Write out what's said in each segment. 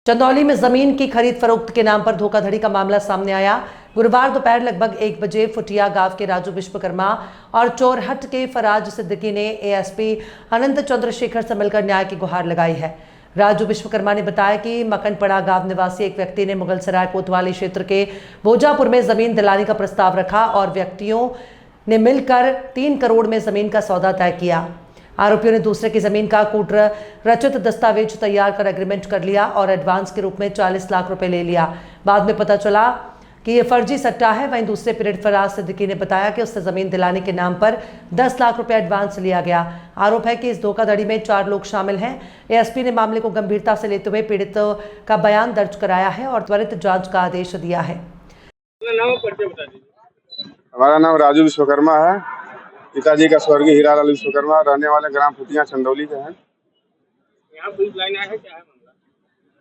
चंदौली में जमीन की खरीद फरोख्त के नाम पर धोखाधड़ी का मामला सामने आया। गुरुवार दोपहर लगभग 1 बजे फुटिया गांव के राजू विश्वकर्मा और चोरहट के फराज सिद्दीकी ने एएसपी अनंत चंद्रशेखर से मिलकर न्याय की गुहार लगाई है। राजू विश्वकर्मा ने बताया कि मकनपड़ा गांव निवासी एक व्यक्ति ने मुगलसराय कोतवाली क्षेत्र के भोजापुर में जमीन दिलाने का प्रस्ताव रखा और व्यक्तियों ने मिलकर 3 करोड़ में जमीन का सौदा तय किया। आरोपियों ने दूसरे की जमीन का कूट रचित दस्तावेज तैयार कर एग्रीमेंट कर लिया और एडवांस के रूप में 40 लाख रुपए ले लिया। बाद में पता चला कि यह फर्जी सट्टा है। वहीं दूसरे पीड़ित फराज सिद्दीकी ने बताया कि उससे जमीन दिलाने के नाम पर 10 लाख रुपए एडवांस लिया गया। आरोप है कि इस धोखाधड़ी में 4 लोग शामिल हैं। एएसपी ने मामले को गंभीरता से लेते हुए पीड़ितों का बयान दर्ज कराया है और त्वरित जांच का आदेश दिया है। हमारा नाम राजू विश्वकर्मा है। पिताजी का स्वर्गीय हीरालाल विश्वकर्मा, रहने वाले ग्राम फुटिया चंदौली के हैं। यहाँ पुलिस लाइन आया है, क्या है मामला?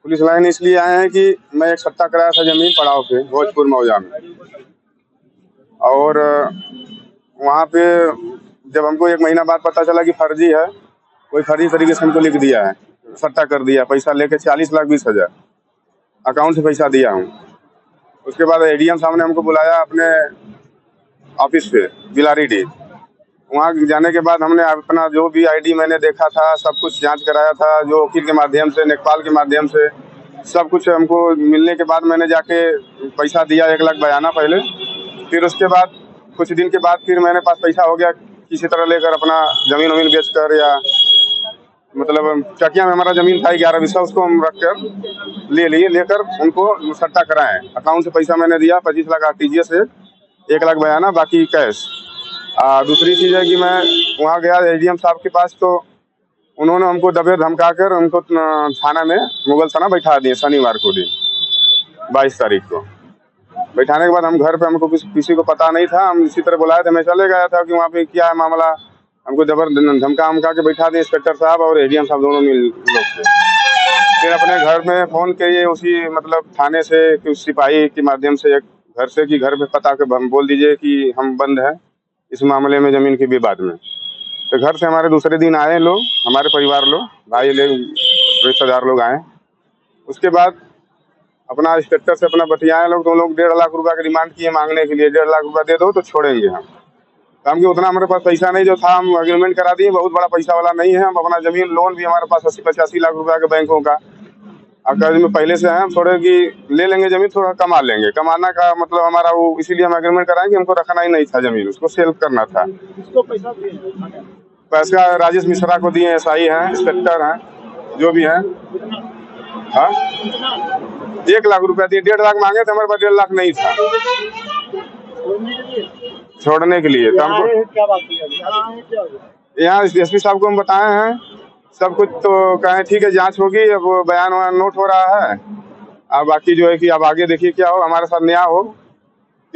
पुलिस लाइन इसलिए आए हैं कि मैं एक सट्टा कराया था जमीन पड़ाव पे भोजपुर मौजा में, और वहाँ पे जब हमको 1 महीना बाद पता चला कि फर्जी है, कोई फर्जी तरीके से हमको लिख दिया है, सट्टा कर दिया, पैसा लेके 40,20,000 अकाउंट से पैसा दिया हूँ। उसके बाद एडीएम साहब ने हमको बुलाया अपने ऑफिस पे बिलारीडीह। वहाँ जाने के बाद हमने अपना जो भी आईडी मैंने देखा था सब कुछ जांच कराया था, जो वकील के माध्यम से, लेखपाल के माध्यम से सब कुछ हमको मिलने के बाद मैंने जाके पैसा दिया 1 लाख बयाना पहले। फिर उसके बाद कुछ दिन के बाद फिर मेरे पास पैसा हो गया किसी तरह लेकर अपना ज़मीन वमीन बेच कर, या मतलब चकिया में हमारा ज़मीन था 11 बीसा, उसको हम रख कर लेकर उनको सट्टा कराएँ। अकाउंट से पैसा मैंने दिया 25 लाख RTGS से, 1 लाख बयाना, बाकी कैश। दूसरी चीज़ है कि मैं वहाँ गया एडीएम साहब के पास, तो उन्होंने हमको दबे धमका कर उनको थाना में मुगलसराय बैठा दिए शनिवार को दिन 22 तारीख को। बैठाने के बाद हम घर पे, हमको किसी को पता नहीं था, हम इसी तरह बुलाए थे, मैं चले गया था कि वहाँ पे क्या है मामला। हमको धमका के बैठा दिए इंस्पेक्टर साहब और एडीएम साहब दोनों मिल लोग थे। फिर अपने घर में फ़ोन किए उसी मतलब थाने से कि उस सिपाही के माध्यम से एक घर से कि घर पे पता के बोल दीजिए कि हम बंद हैं इस मामले में ज़मीन के विवाद में। तो घर से हमारे दूसरे दिन आए लोग, हमारे परिवार लोग, भाई लोग, रिश्तेदार लोग आए। उसके बाद अपना इंस्पेक्टर से अपना बतियाए लोग, तो लोग 1.5 लाख रुपये का डिमांड किए मांगने के लिए। 1.5 लाख रुपये दे दो तो छोड़ेंगे हम। तो हम कि उतना हमारे पास पैसा नहीं, जो था हम एग्रीमेंट करा दिए, बहुत बड़ा पैसा वाला नहीं है। हम अपना ज़मीन लोन भी हमारे पास 80-85 लाख रुपये के बैंकों का कर्ज में पहले से है। हम थोड़े कि ले लेंगे ज़मीन, थोड़ा कमा लेंगे। कमाना का मतलब हमारा वो, इसीलिए हम एग्रीमेंट कराएंगे। हमको रखना ही नहीं था ज़मीन, उसको सेल करना था। किसको पैसा दिए? पैसा राजेश मिश्रा को दिए, SI हैं, इंस्पेक्टर हैं, जो भी हैं। हाँ, 1 लाख रुपया दिए। 1.5 लाख मांगे थे, हमारे पास 1.5 लाख नहीं था छोड़ने के लिए। तो हमको क्या बात है? यहाँ SP साहब को हम बताए हैं सब कुछ, तो कहें ठीक है जांच होगी, अब बयान नोट हो रहा है। अब बाकी जो है कि अब आगे देखिए क्या हो, हमारे साथ न्याय हो।